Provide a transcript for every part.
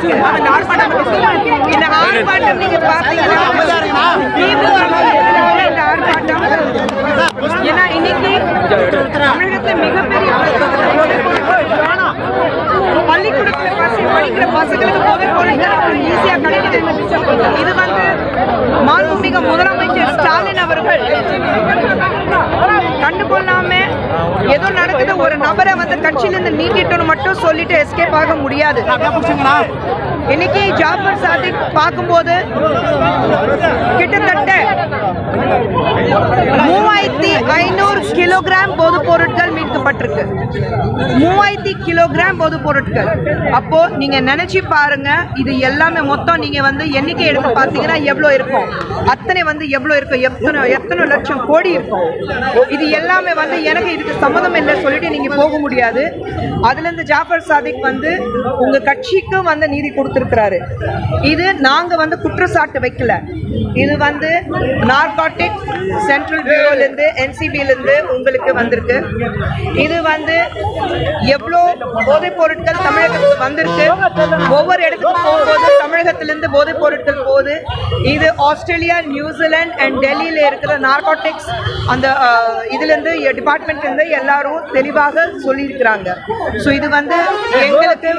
இருக்கு. இந்த ஆர்ப்பாட்டம் நீங்க பாத்தீங்கன்னா இந்த ஆர்ப்பாட்டம் ஏன்னா இன்னைக்கு தமிழகத்துல மிகப்பெரிய பள்ளிக்கூடத்துல படிக்கிற பசங்களுக்கு போதைப் பொருட்கள் ஈஸியா கிடைக்குது. இது மாண்புமிகு முதலமைச்சர் ஸ்டாலின் அவர்கள் கண்டுகொள்ளாம ஏதோ நடக்குது, ஒரு நபரை கட்சியிலிருந்து நீக்கிட்டோன்னு மட்டும் சொல்லிட்டு எஸ்கேப் ஆக முடியாது. இன்னைக்கு ஜாஃபர் சாதிக் பார்க்கும்போது கிட்டத்தட்ட 3500 கிலோகிராம் போதைப் பொருட்கள் மீட்கப்பட்டிருக்கு. 3000 கிலோகிராம் போதைப் பொருட்கள். அப்போ நீங்க நினைச்சு பாருங்க, இது எல்லாமே மொத்தம் நீங்க எண்ணிக்கை எடுத்து பார்த்தீங்கன்னா எவ்வளவு இருக்கும், அத்தனை எவ்வளவு இருக்கும், எத்தனை லட்சம் கோடி இருக்கும். இது எல்லாமே எனக்கு இதுக்கு சம்மதம் இல்லை சொல்லிட்டு நீங்க போக முடியாது. அதுல இருந்து ஜாஃபர் சாதிக் உங்க கட்சிக்கும் நீதி கொடுத்திருக்கிறாரு. இது நாங்க குற்றச்சாட்டு வைக்கல. இது நார்காட்டிக் சென்ட்ரல் பியூரோல இருந்து NCBல இருந்து உங்களுக்கு வந்திருக்கு. இது எவ்வளோ போதைப் பொருட்கள் தமிழகத்துக்கு வந்திருக்கு. ஒவ்வொரு இடத்துக்கு போகும்போது தமிழகத்திலிருந்து போதைப் பொருட்கள் போகுது. இது ஆஸ்திரேலியா, நியூசிலாந்து அண்ட் டெல்லியில இருக்கிற நார்காட்டிக்ஸ் அந்த இதுல இருந்து டிபார்ட்மெண்ட்ல இருந்து எல்லாரும் தெளிவாக சொல்லியிருக்கிறாங்க. ஸோ இது எங்களுக்கு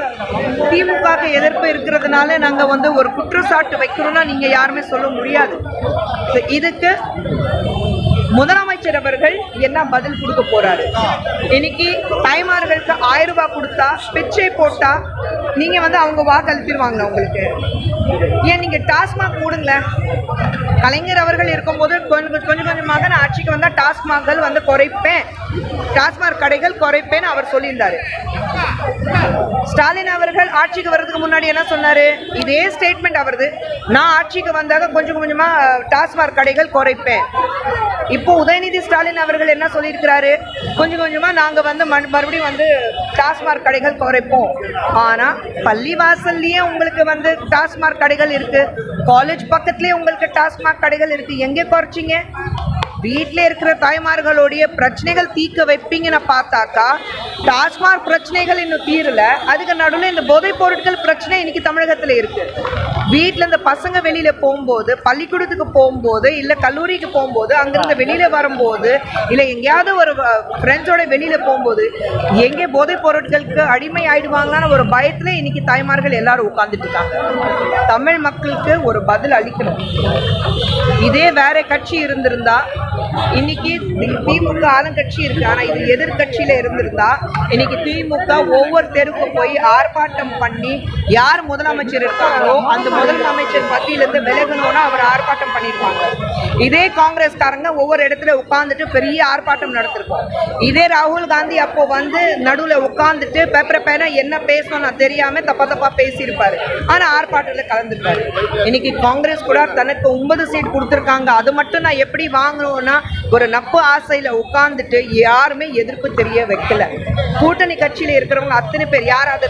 திமுக எதிர்ப்பு இருக்கிறதுனால நாங்க ஒரு குற்றச்சாட்டு வைக்கிறோம்னா நீங்க யாருமே சொல்ல முடியாது. இதுக்கு முதலமைச்சர் அவர்கள் என்ன பதில் கொடுக்க போறாரு? இன்னைக்கு தாய்மார்களுக்கு 1000 ரூபாய் கொடுத்தா, பிச்சை போட்டா நீங்க அவங்க வாக்களிப்பிடுவாங்க உங்களுக்கு. ஏன் நீங்க டாஸ்மாக் கூடுங்களேன். கலைஞர் அவர்கள் இருக்கும்போது கொஞ்சமாக நான் ஆட்சிக்கு வந்தா டாஸ்மாக்கள் குறைப்பேன், டாஸ்மாக் கடைகள் குறைப்பேன்னு அவர் சொல்லியிருந்தாரு. ஸ்டாலின் அவர்கள் ஆட்சிக்கு வர்றதுக்கு முன்னாடி என்ன சொன்னாரு? இதே ஸ்டேட்மெண்ட் அவரது. நான் ஆட்சிக்கு வந்தாக கொஞ்சமா டாஸ்மாக் கடைகள் குறைப்பேன். இப்போ உதயநிதி ஸ்டாலின் அவர்கள் என்ன சொல்லியிருக்கிறாரு? கொஞ்சமா நாங்க மறுபடியும் டாஸ்மாக் கடைகள் குறைப்போம். ஆனா பள்ளி வாசல்லயே உங்களுக்கு டாஸ்மாக் கடைகள் இருக்கு, காலேஜ் பக்கத்துலயே உங்களுக்கு டாஸ்மாக் கடைகள் இருக்கு. எங்கே குறைச்சிங்க? வீட்டில் இருக்கிற தாய்மார்களுடைய பிரச்சனைகள் தீர்க்க வைப்பீங்கன்னு பார்த்தாக்கா டாஸ்மாக் பிரச்சனைகள் இன்னும் தீரல. அதுக்கு நடுவில் இந்த போதைப் பொருட்கள் பிரச்சனை இன்னைக்கு தமிழகத்தில் இருக்கு. வீட்டில் இந்த பசங்க வெளியில போகும்போது, பள்ளிக்கூடத்துக்கு போகும்போது, இல்லை கல்லூரிக்கு போகும்போது, அங்கிருந்து வெளியில வரும்போது, இல்லை எங்கேயாவது ஒரு ஃப்ரெண்ட்ஸோட வெளியில போகும்போது எங்கே போதைப் பொருட்களுக்கு அடிமை ஆயிடுவாங்களான்னு ஒரு பயத்துல இன்னைக்கு தாய்மார்கள் எல்லாரும் உட்கார்ந்துட்டு இருக்காங்க. தமிழ் மக்களுக்கு ஒரு பதில் அளிக்கணும். இதே வேற கட்சி இருந்திருந்தா, இன்னைக்கு திமுக ஆளுங்கட்சி இருக்கு, ஆனா இது எதிர்கட்சியில இருந்திருந்தா இன்னைக்கு திமுக ஒவ்வொரு தெருவுக்கு போய் ஆர்ப்பாட்டம் பண்ணி யார் முதலமைச்சர் இருக்காங்களோ அந்த முதலமைச்சர் பத்தியிலிருந்து விலகணும்னா அவர் ஆர்ப்பாட்டம் பண்ணிருப்பாங்க. இதே காங்கிரஸ்காரங்க ஒவ்வொரு இடத்துல உட்கார்ந்துட்டு பெரிய ஆர்ப்பாட்டம் நடத்திருக்கோம். இதே ராகுல் காந்தி அப்போ நடுவில் உட்கார்ந்துட்டு பேப்பரை பேனா என்ன பேசணும் நான் தெரியாம தப்பா பேசியிருப்பாரு. ஆனா ஆர்ப்பாட்டத்தில் கலந்துருப்பாரு. இன்னைக்கு காங்கிரஸ் கூட தனக்கு 9 சீட் கொடுத்துருக்காங்க. அது மட்டும் நான் எப்படி வாங்கணும்னா ஒரு நப்பு ஆசையில உட்கார்ந்துட்டு யாருமே எதிர்ப்பு தெரிய வைக்கல. கூட்டணி கட்சியில இருக்கிறவங்க அத்தனை பேர் யாராவது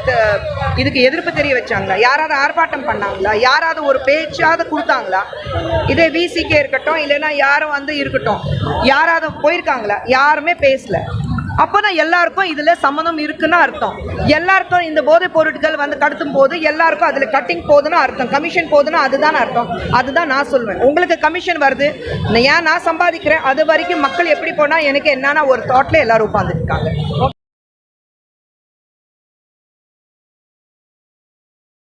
இதுக்கு எதிர்ப்பு தெரிய வச்சாங்களா? யாராவது ஆர்ப்பாட்டம் பண்ணாங்களா? யாராவது ஒரு பேச்சாவது கொடுத்தாங்களா? இதே VCK இருக்கட்டும், இல்லைன்னா யாரும் இருக்கட்டும், யாராவது போயிருக்காங்களா? யாருமே பேசல. அப்போதான் எல்லாருக்கும் இதுல சம்மந்தம் இருக்குன்னு அர்த்தம். எல்லாருக்கும் இந்த போதைப் பொருட்கள் கடத்தும் போது எல்லாருக்கும் அதுல கட்டிங் போகுதுன்னு அர்த்தம், கமிஷன் போகுதுன்னு அதுதான் அர்த்தம். அதுதான் நான் சொல்வேன். உங்களுக்கு கமிஷன் வருது, ஏன் நான் சம்பாதிக்கிறேன், அது வரைக்கும் மக்கள் எப்படி போனா எனக்கு என்னன்னா ஒரு தாட்ல எல்லாரும் உட்கார்ந்துருக்காங்க.